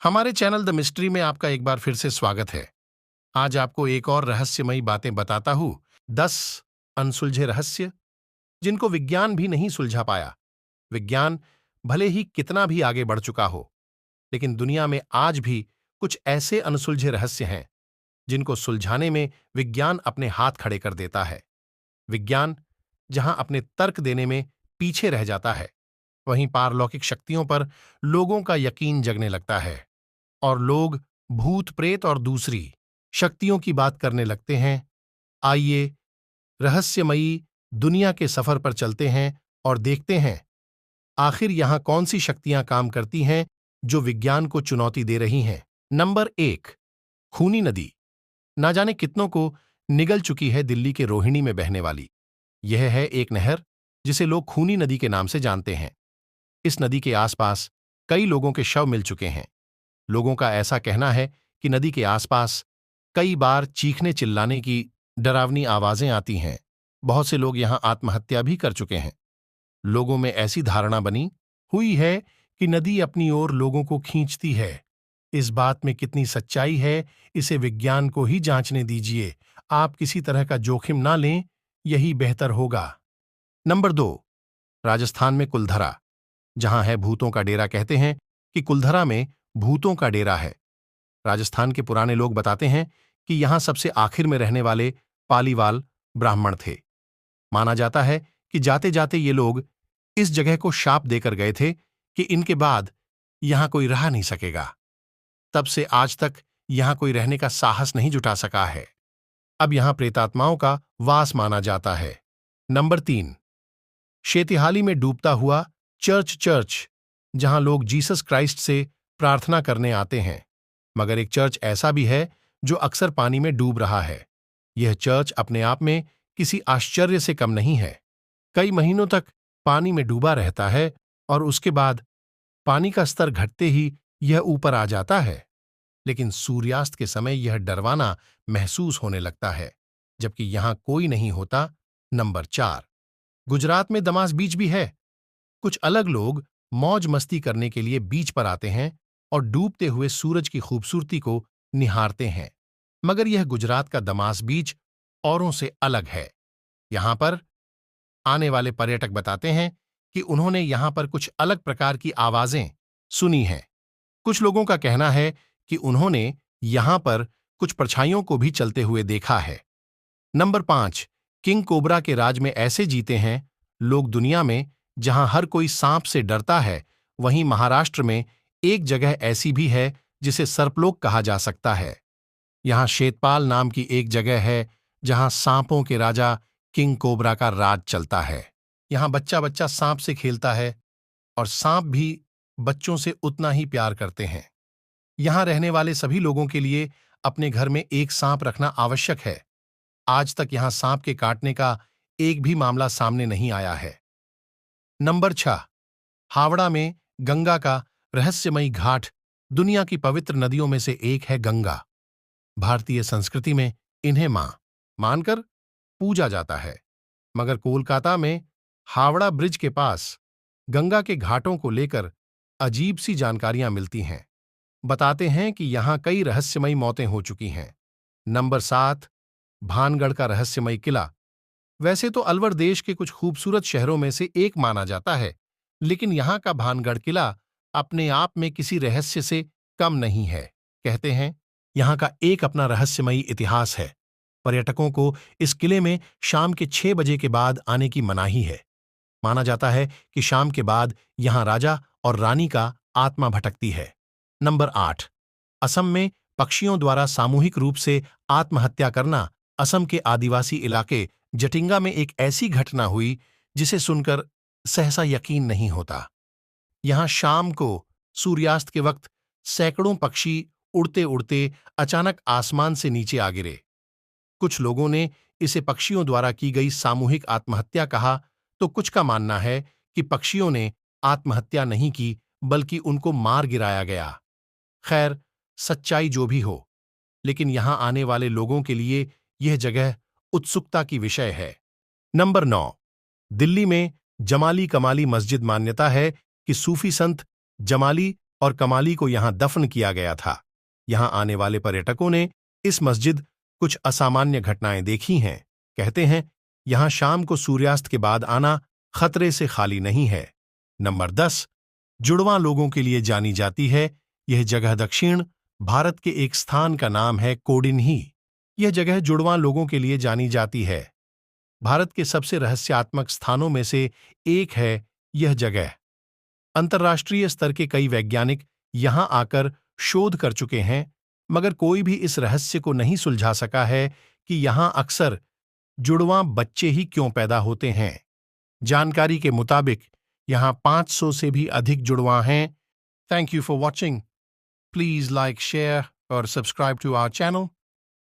हमारे channel the mystery में आपका एक बार फिर से स्वागत है। आज आपको एक और रहस्यमयी बातें बताता हूं। 10 अनसुलझे रहस्य जिनको विज्ञान भी नहीं सुलझा पाया। विज्ञान भले ही कितना भी आगे बढ़ चुका हो, लेकिन दुनिया में आज भी कुछ ऐसे अनसुलझे रहस्य हैं जिनको सुलझाने में विज्ञान अपने हाथ खड़े कर देता है। विज्ञान जहां अपने तर्क देने में पीछे रह जाता है, वहीं पारलौकिक शक्तियों पर लोगों का यकीन जगने लगता है और लोग भूत प्रेत और दूसरी शक्तियों की बात करने लगते हैं। आइए रहस्यमयी दुनिया के सफर पर चलते हैं और देखते हैं आखिर यहां कौन सी शक्तियां काम करती हैं जो विज्ञान को चुनौती दे रही हैं। नंबर 1, खूनी नदी। ना जाने कितनों को निगल चुकी है दिल्ली के रोहिणी में बहने वाली। यह है एक नहर जिसे लोग खूनी नदी के नाम से जानते हैं। इस नदी के आसपास कई लोगों के शव मिल चुके हैं। लोगों का ऐसा कहना है कि नदी के आसपास कई बार चीखने चिल्लाने की डरावनी आवाजें आती हैं। बहुत से लोग यहां आत्महत्या भी कर चुके हैं। लोगों में ऐसी धारणा बनी हुई है कि नदी अपनी ओर लोगों को खींचती है। इस बात में कितनी सच्चाई है, इसे विज्ञान को ही जांचने दीजिए। आप किसी तरह का जोखिम ना लें, यही बेहतर होगा। नंबर 2, राजस्थान में कुलधरा। जहां है भूतों का डेरा। कहते हैं कि कुलधरा में भूतों का डेरा है। राजस्थान के पुराने लोग बताते हैं कि यहां सबसे आखिर में रहने वाले पालीवाल ब्राह्मण थे। माना जाता है कि जाते जाते ये लोग इस जगह को शाप देकर गए थे कि इनके बाद यहां कोई रह नहीं सकेगा। तब से आज तक यहां कोई रहने का साहस नहीं जुटा सका है। अब यहां प्रेतात्माओं का वास माना जाता है। नंबर 3, शेतिहाली में डूबता हुआ चर्च। जहां लोग जीसस क्राइस्ट से प्रार्थना करने आते हैं, मगर एक चर्च ऐसा भी है जो अक्सर पानी में डूब रहा है। यह चर्च अपने आप में किसी आश्चर्य से कम नहीं है। कई महीनों तक पानी में डूबा रहता है और उसके बाद पानी का स्तर घटते ही यह ऊपर आ जाता है। लेकिन सूर्यास्त के समय यह डरवाना महसूस होने लगता है, जबकि यहां कोई नहीं होता। नंबर 4, गुजरात में दमास बीच भी है। कुछ अलग लोग मौज मस्ती करने के लिए बीच पर आते हैं और डूबते हुए सूरज की खूबसूरती को निहारते हैं। मगर यह गुजरात का दमास बीच औरों से अलग है। यहां पर आने वाले पर्यटक बताते हैं कि उन्होंने यहां पर कुछ अलग प्रकार की आवाजें सुनी हैं। कुछ लोगों का कहना है कि उन्होंने यहां पर कुछ परछाइयों को भी चलते हुए देखा है। नंबर 5, किंग कोबरा के राज में ऐसे जीते हैं लोग दुनिया में जहां हर कोई सांप से डरता है। वहीं महाराष्ट्र में एक जगह ऐसी भी है जिसे सर्पलोक कहा जा सकता है। यहां शेतपाल नाम की एक जगह है जहां सांपों के राजा किंग कोबरा का राज चलता है। यहां बच्चा बच्चा सांप से खेलता है और सांप भी बच्चों से उतना ही प्यार करते हैं। यहां रहने वाले सभी लोगों के लिए अपने घर में एक सांप रखना आवश्यक है। आज तक यहां सांप के काटने का एक भी मामला सामने नहीं आया है। नंबर 6, हावड़ा में गंगा का रहस्यमयी घाट। दुनिया की पवित्र नदियों में से एक है गंगा। भारतीय संस्कृति में इन्हें मां मानकर पूजा जाता है। मगर कोलकाता में हावड़ा ब्रिज के पास गंगा के घाटों को लेकर अजीब सी जानकारियां मिलती हैं। बताते हैं कि यहां कई रहस्यमयी मौतें हो चुकी हैं। नंबर 7, भानगढ़ का रहस्यमयी किला। वैसे तो अलवर देश के कुछ खूबसूरत शहरों में से एक माना जाता है, लेकिन यहां का भानगढ़ किला अपने आप में किसी रहस्य से कम नहीं है। कहते हैं यहां का एक अपना रहस्यमयी इतिहास है। पर्यटकों को इस किले में शाम के 6 बजे के बाद आने की मनाही है। माना जाता है कि शाम के बाद यहां राजा और रानी का आत्मा भटकती है। नंबर 8, असम में पक्षियों द्वारा सामूहिक रूप से आत्महत्या करना। असम के आदिवासी इलाके जटिंगा में एक ऐसी घटना हुई जिसे सुनकर सहसा यकीन नहीं होता। यहां शाम को सूर्यास्त के वक्त सैकड़ों पक्षी उड़ते उड़ते अचानक आसमान से नीचे आ गिरे। कुछ लोगों ने इसे पक्षियों द्वारा की गई सामूहिक आत्महत्या कहा, तो कुछ का मानना है कि पक्षियों ने आत्महत्या नहीं की, बल्कि उनको मार गिराया गया। खैर, सच्चाई जो भी हो, लेकिन यहां आने वाले लोगों के लिए यह जगह उत्सुकता की विषय है। नंबर 9, दिल्ली में जमाली कमाली मस्जिद। मान्यता है कि सूफी संत जमाली और कमाली को यहां दफन किया गया था। यहां आने वाले पर्यटकों ने इस मस्जिद कुछ असामान्य घटनाएं देखी हैं। कहते हैं यहां शाम को सूर्यास्त के बाद आना खतरे से खाली नहीं है। नंबर 10, जुड़वां लोगों के लिए जानी जाती है। यह जगह दक्षिण भारत के एक स्थान का नाम है, कोडिन्ही। यह जगह जुड़वां लोगों के लिए जानी जाती है। भारत के सबसे रहस्यात्मक स्थानों में से एक है यह जगह। अंतर्राष्ट्रीय स्तर के कई वैज्ञानिक यहां आकर शोध कर चुके हैं, मगर कोई भी इस रहस्य को नहीं सुलझा सका है कि यहां अक्सर जुड़वां बच्चे ही क्यों पैदा होते हैं। जानकारी के मुताबिक यहां 500 से भी अधिक जुड़वां हैं। Thank you for watching. Please like, share और सब्सक्राइब टू आवर चैनल।